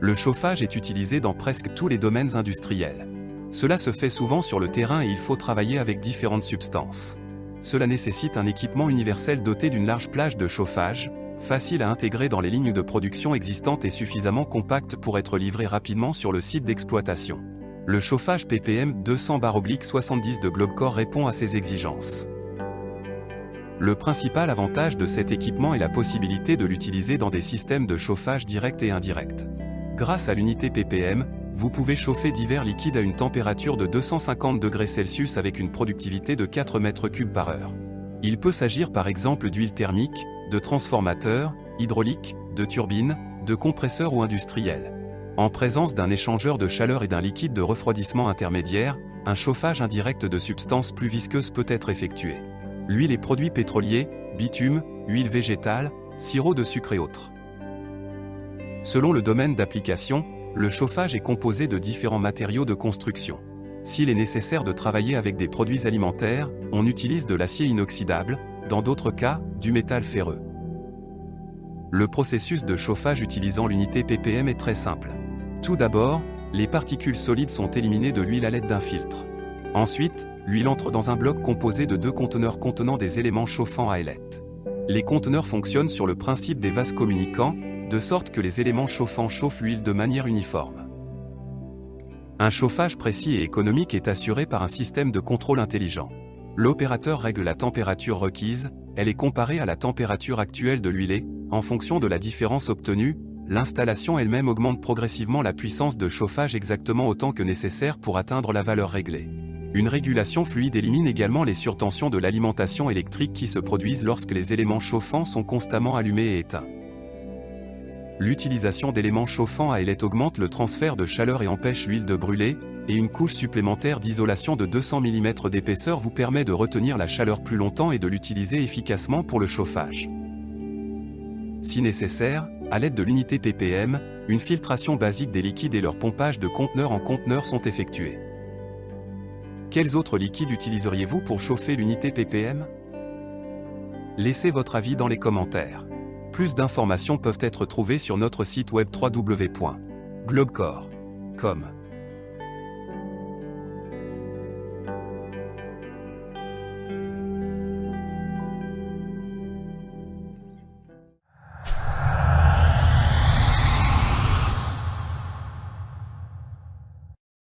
Le chauffage est utilisé dans presque tous les domaines industriels. Cela se fait souvent sur le terrain et il faut travailler avec différentes substances. Cela nécessite un équipement universel doté d'une large plage de chauffage, facile à intégrer dans les lignes de production existantes et suffisamment compact pour être livré rapidement sur le site d'exploitation. Le chauffage ppm 200/70 de Globcore répond à ces exigences. Le principal avantage de cet équipement est la possibilité de l'utiliser dans des systèmes de chauffage direct et indirect. Grâce à l'unité ppm, vous pouvez chauffer divers liquides à une température de 250 degrés Celsius avec une productivité de 4 m3 par heure. Il peut s'agir par exemple d'huile thermique, de transformateurs, hydrauliques, de turbines, de compresseurs ou industriels. En présence d'un échangeur de chaleur et d'un liquide de refroidissement intermédiaire, un chauffage indirect de substances plus visqueuses peut être effectué. L'huile et produits pétroliers, bitume, huile végétale, sirop de sucre et autres. Selon le domaine d'application, le chauffage est composé de différents matériaux de construction. S'il est nécessaire de travailler avec des produits alimentaires, on utilise de l'acier inoxydable, dans d'autres cas, du métal ferreux. Le processus de chauffage utilisant l'unité ppm est très simple. Tout d'abord, les particules solides sont éliminées de l'huile à l'aide d'un filtre. Ensuite, l'huile entre dans un bloc composé de 2 conteneurs contenant des éléments chauffants à ailettes. Les conteneurs fonctionnent sur le principe des vases communicants, de sorte que les éléments chauffants chauffent l'huile de manière uniforme. Un chauffage précis et économique est assuré par un système de contrôle intelligent. L'opérateur règle la température requise, elle est comparée à la température actuelle de l'huile et, en fonction de la différence obtenue, l'installation elle-même augmente progressivement la puissance de chauffage exactement autant que nécessaire pour atteindre la valeur réglée. Une régulation fluide élimine également les surtensions de l'alimentation électrique qui se produisent lorsque les éléments chauffants sont constamment allumés et éteints. L'utilisation d'éléments chauffants à ailettes augmente le transfert de chaleur et empêche l'huile de brûler, et une couche supplémentaire d'isolation de 200 mm d'épaisseur vous permet de retenir la chaleur plus longtemps et de l'utiliser efficacement pour le chauffage. Si nécessaire, à l'aide de l'unité ppm, une filtration basique des liquides et leur pompage de conteneur en conteneur sont effectués. Quels autres liquides utiliseriez-vous pour chauffer l'unité ppm? Laissez votre avis dans les commentaires. Plus d'informations peuvent être trouvées sur notre site web www.globcore.com.